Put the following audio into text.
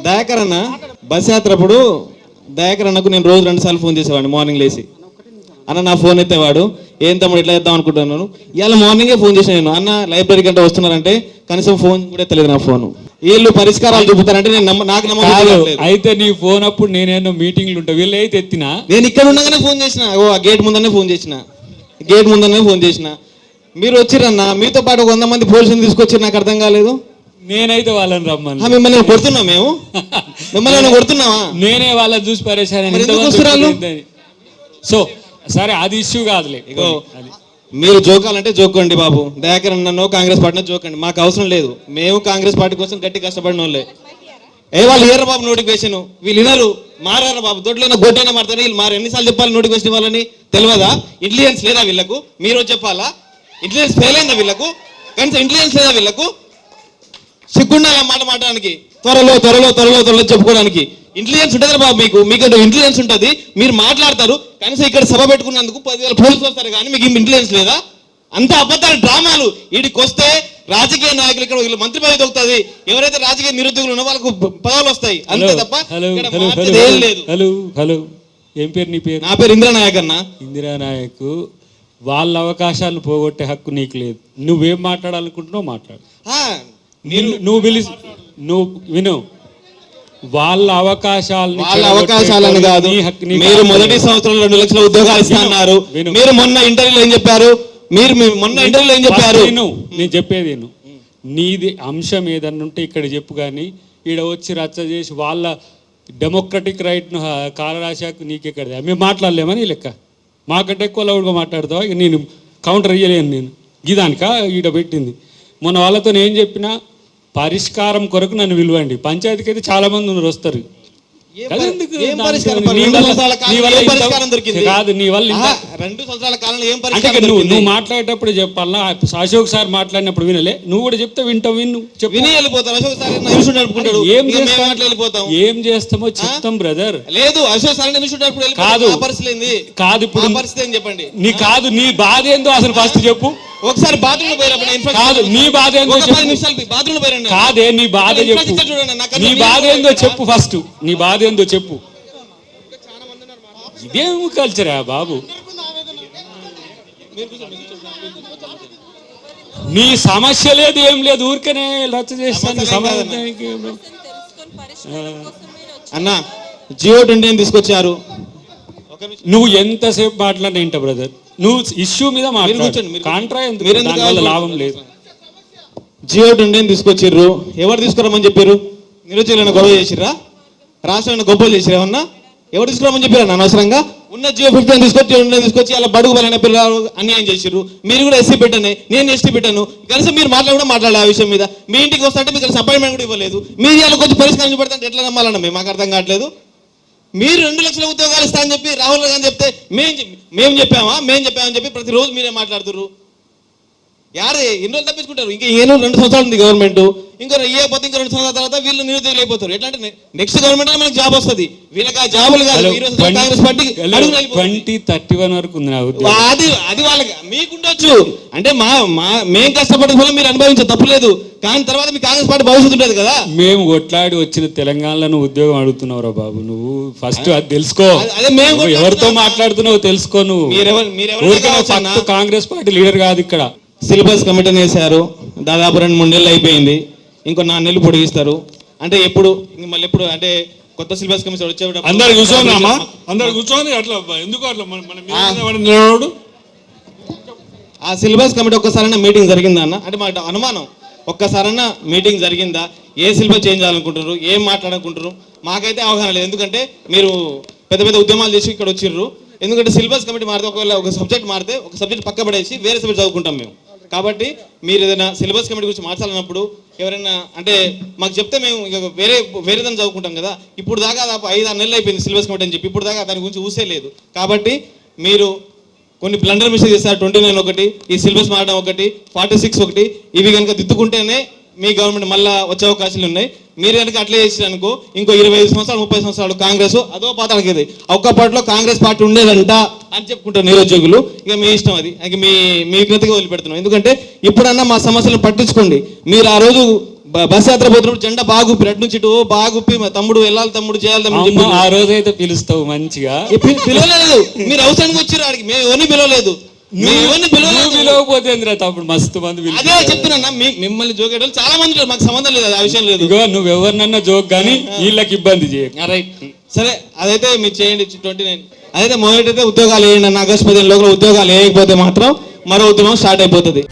దయాకర్ అన్న బస్ యాత్ర అప్పుడు దయాకర్ అన్నకు నేను రోజు 2 సార్లు ఫోన్ చేసేవాడిని. మార్నింగ్ లేచి అన్న నా ఫోన్ ఎత్తేవాడు, ఏం తమ్ముడు ఎట్లా చేద్దాం అనుకుంటున్నాను. ఇవాళ మార్నింగే ఫోన్ చేసిన నేను, అన్న లైబ్రరీ కంటే వస్తున్నారంటే కనీసం ఫోన్ కూడా తెలియదు నా ఫోన్. వీళ్ళు పరిష్కారాలు చూపుతారంటే నేను నాకు నమ్మకం. అయితే నీ ఫోన్ అప్పుడు నేనేమో మీటింగ్లు ఉంటా, వీళ్ళు అయితే ఎత్తినా నేను ఇక్కడ ఉండగానే ఫోన్ చేసిన, గేట్ ముందనే ఫోన్ చేసిన. మీరు వచ్చిరన్నా, మీతో పాటు 100 మంది పోలీసులు తీసుకొచ్చి నాకు అర్థం కాలేదు. నేనైతే వాళ్ళని రమ్మని మిమ్మల్ని కొడుతున్నాం మేము మిమ్మల్ని కొడుతున్నావా? నేనే వాళ్ళని చూసి పరేషాన్. సో సరే అది ఇష్యూ కాదులే. మీరు జోకాలంటే జోకండి బాబు. దయాకర్ అన్నో కాంగ్రెస్ పార్టీ జోకండి, మాకు అవసరం లేదు. మేము కాంగ్రెస్ పార్టీ కోసం గట్టి కష్టపడిన వాళ్ళే. వాళ్ళు ఇయ్యరు బాబు నోటిఫికేషన్, వీళ్ళు వినరు, మారారు బాబు. దొడ్లైనా గొడ్డైనా మారుతారు వీళ్ళు. మారు ఎన్నిసార్లు చెప్పాలి నోటిఫికేషన్ ఇవ్వాలని? తెలియదా? ఇంటెలిజెన్స్ లేదా వీళ్ళకు? మీరు చెప్పాలా? ఇంటెలిజెన్స్ ఫెయిల్ అయిందా వీళ్ళకు? కనీసం ఇంటెలిజెన్స్ లేదా వీళ్ళకు? సిగ్గుండాలి మాట మాట్లాడడానికి, త్వరలో చెప్పుకోవడానికి. ఇంటెలిజెన్స్ ఉంటుంది బాబు, మీకు ఇంటెలిజెన్స్ ఉంటుంది, మీరు మాట్లాడతారు. కనీసం ఇక్కడ సభ పెట్టుకున్నందుకు 10,000 పోలీసులు వస్తారు, కానీ మీకు ఇంటెలిజెన్స్ లేదా? అంత అబద్ధాలు, డ్రామాలు. వీడికి వస్తే రాజకీయ నాయకులు ఇక్కడ వీళ్ళు మంత్రి పదవి దొరుకుతుంది, ఎవరైతే రాజకీయ నిరుద్యోగులు ఉన్నో వాళ్ళకు పదవులు వస్తాయి, అంతే తప్ప ఏం లేదు. హలో ఏం పేరు నీ పేరు? నా పేరు ఇందిరానాయక్ అన్న. ఇందిరానాయక్. వాళ్ళ అవకాశాలను పోగొట్టే హక్కు నీకు లేదు. నువ్వేం మాట్లాడాలనుకుంటున్నావు మాట్లాడు. నువ్వు విను. వాళ్ళ అవకాశాలను కాదు, మీరు మొదటి సంవత్సరంలో 2 లక్షల ఉద్యోగాలు ఇస్తున్నారు. మీరు మొన్న ఇంటర్వ్యూలో ఏం చెప్పారు? నేను చెప్పేది నీది అంశం ఏదన్నా ఉంటే ఇక్కడ చెప్పు, కానీ ఈడ వచ్చి రచ్చ చేసి వాళ్ళ డెమోక్రటిక్ రైట్ను కాలరాశాకు నీకెక్కడది. మేము మాట్లాడలేమని లెక్క. మాకంటే ఎక్కువ లౌడ్గా మాట్లాడతావా? నేను కౌంటర్ ఇయ్యలేను. నేను గిదానికా ఈడ పెట్టింది. మొన్న వాళ్ళతో ఏం చెప్పినా, పరిష్కారం కొరకు నన్ను పిలవండి. పంచాయతీకి అయితే చాలా మంది ఉన్నారు, వస్తారు. కాదు, నీ వల్ల 2 సంవత్సరాల కాలంలో ఏం పరిష్కారం? నువ్వు మాట్లాడేటప్పుడు చెప్పాలా? అశోక్ సార్ మాట్లాడినప్పుడు వినలే, నువ్వు కూడా చెప్తే వింటావు. విని వెళ్ళిపోతాం. అశోక్ సార్ ఏం చేస్తామో చెప్తాం బ్రదర్. లేదు, అశోక్ సార్ కాదు ఇప్పుడు పరిస్థితి ఏం చెప్పండి. నీ బాధ ఏందో అసలు ఫస్ట్ చెప్పు. ఒకసారి బాత్రూమ్ పోయినప్పుడు కాదు, నీ బాధ ఏందో బాత్రూమ్ పోయినండి. కాదే, నీ బాధ చెప్పు. నీ బాధ ఏందో చెప్పు ఫస్ట్. నీ బాధ ఏందో చెప్పు. ఇదేం కల్చరా బాబు? నీ సమస్య లేదు, ఏం లేదు, ఊరికనే రచ్చ చేస్తాను. అన్న జియో 20 తీసుకొచ్చారు. నువ్వు ఎంతసేపు మాట్లాడినా ఏంట బ్రదర్? నువ్వు ఇష్యూ మీద మాట్లాడు. కాంట్రా ఎందుకు? లాభం లేదు. జియో 20 తీసుకొచ్చిర్రు. ఎవరు తీసుకురామని చెప్పారు? నిరుద్యోగులను గొడవ చేసిర్రా? రాష్ట్రాన్ని గొప్పలు చేసిరా? ఏమన్నా ఎవరు తీసుకురామని చెప్పారా? అనవసరంగా ఉన్న జియో 15 తీసుకొచ్చి అలా బడుగు బలైన పిల్లలు అన్యాయం చేసిర్రు. మీరు కూడా ఎస్సీ పెట్టాను, నేను ఎస్టీ పెట్టాను. కనీసం మీరు కూడా మాట్లాడాలి ఆ విషయం మీద. మీ ఇంటికి వస్తుంటే మీకు అపాయింట్మెంట్ కూడా ఇవ్వలేదు. మీరు ఇలా కొంచెం పరిష్కారం చూపెడతాంటే ఎట్లా నమ్మాలన్నా మాకు అర్థం కావట్లేదు. మీరు 2 లక్షల ఉద్యోగాలు ఇస్తా అని చెప్పి రాహుల్ గాంధీ చెప్తే మేము చెప్పామని చెప్పి ప్రతిరోజు మీరే మాట్లాడుతున్నారు. యారే ఎన్ని రోజులు తప్పించుకుంటారు? ఇంకా 2 సంవత్సరాలు ఉంది గవర్నమెంట్. ఇంకో పోతే ఇంకా 2 సంవత్సరాల తర్వాత వీళ్ళు నిరుద్యోగులు అయిపోతారు. ఎట్లా అంటే నెక్స్ట్ గవర్నమెంట్ మనకు జాబ్ వస్తుంది, వీళ్ళకి ఆ జాబులు కాదు. కాంగ్రెస్ పార్టీకి 2031 వరకు ఉంది. అది వాళ్ళకి మీకుండొచ్చు. అంటే మేము కష్టపడే ఫలం మీరు అనుభవించే తప్పులేదు, కానీ తర్వాత మీ కాంగ్రెస్ పార్టీ భవిష్యత్తు ఉంటుంది కదా. మేము కొట్లాడి వచ్చిన తెలంగాణలో ఉద్యోగం అడుగుతున్నావురా బాబు. నువ్వు ఫస్ట్ అది తెలుసుకో. అదే మేము ఎవరితో మాట్లాడుతున్నావు తెలుసుకో. నువ్వు కాంగ్రెస్ పార్టీ లీడర్ కాదు ఇక్కడ. సిలబస్ కమిటీని వేశారు, దాదాపు 2-3 నెలలు అయిపోయింది. ఇంకో 4 నెలలు పొడిగిస్తారు. అంటే మళ్ళీ ఎప్పుడు అంటే కొత్త సిలబస్ కమిటీ వచ్చేటప్పుడు అందరు కూర్చొని అట్లా ఎందుకు అట్లా ఆ సిలబస్ కమిటీ ఒక్కసారైనా మీటింగ్ జరిగిందా అన్న? అంటే మా అనుమానం, ఒక్కసారైనా మీటింగ్ జరిగిందా? ఏ సిలబస్ చేంజ్ చేయాలనుకుంటున్నారు, ఏం మాట్లాడాలనుకుంటున్నారు? మాకైతే అవగాహన లేదు. ఎందుకంటే మీరు పెద్ద పెద్ద ఉద్యమాలు చేసి ఇక్కడ వచ్చిర్రు. ఎందుకంటే సిలబస్ కమిటీ మారితే ఒకవేళ ఒక సబ్జెక్ట్ మారితే ఒక సబ్జెక్ట్ పక్క పడేసి వేరే సబ్జెక్ట్ చదువుకుంటాం మేము. కాబట్టి మీరు ఏదైనా సిలబస్ కమిటీ గురించి మార్చాలన్నప్పుడు ఎవరైనా అంటే మాకు చెప్తే మేము ఇక వేరేదని చదువుకుంటాం కదా. ఇప్పుడు దాకా 5-6 నెలలు అయిపోయింది సిలబస్ కమిటీ అని చెప్పి, ఇప్పుడు దాకా దాని గురించి ఊసే లేదు. కాబట్టి మీరు కొన్ని బ్లండర్ మిస్టేక్ చేస్తారు. 29 ఒకటి, ఈ సిలబస్ మారడం ఒకటి, 46 ఒకటి, ఇవి కనుక దిద్దుకుంటేనే మీ గవర్నమెంట్ మళ్ళీ వచ్చే అవకాశాలు ఉన్నాయి. మీరు కనుక అట్లే చేసిరనుకో ఇంకో 25 సంవత్సరాలు 30 సంవత్సరాలు కాంగ్రెస్ అదో పాతాళకి. ఒక్కపాటిలో కాంగ్రెస్ పార్టీ ఉండేదంట అని చెప్పుకుంటారు నిరుద్యోగులు. ఇక మీ ఇష్టం, అది ఇక మీ విజ్ఞతగా వదిలిపెడుతున్నాం. ఎందుకంటే ఇప్పుడన్నా మా సమస్యలను పట్టించుకోండి. మీరు ఆ రోజు బస్ యాత్ర పోతున్నప్పుడు జెండా బాగుప్పి అటు నుంచి ఇటు బాగుప్పి మా తమ్ముడు వెళ్ళాలి తమ్ముడు చేయాలి తమ్ముడు అమ్మ, చెప్పి ఆ రోజైతే పిలుస్తావు మంచిగా. పిలవలేదు. మీరు అవసరానికి వచ్చారు ఆడికి, మేము ఎవరిని పిలవలేదు. నువ్వు పిలవకపోతే తప్పుడు మస్తు మంది అదే చెప్తున్నా, మిమ్మల్ని జోకేటోళ్ళు చాలా మంది ఉన్నారు. మాకు సంబంధం లేదు, ఆ విషయం లేదు. ఇగో నువ్వు ఎవరినన్నా జోక్ కానీ వీళ్ళకి ఇబ్బంది చేయ. రైట్, సరే అదైతే మీరు చేయండి. 29 అదైతే మొదటైతే ఉద్యోగాలు వేయండి అన్న. ఆగస్టు 15 లోపల ఉద్యోగాలు వేయకపోతే మాత్రం మరో ఉద్యమం స్టార్ట్ అయిపోతుంది.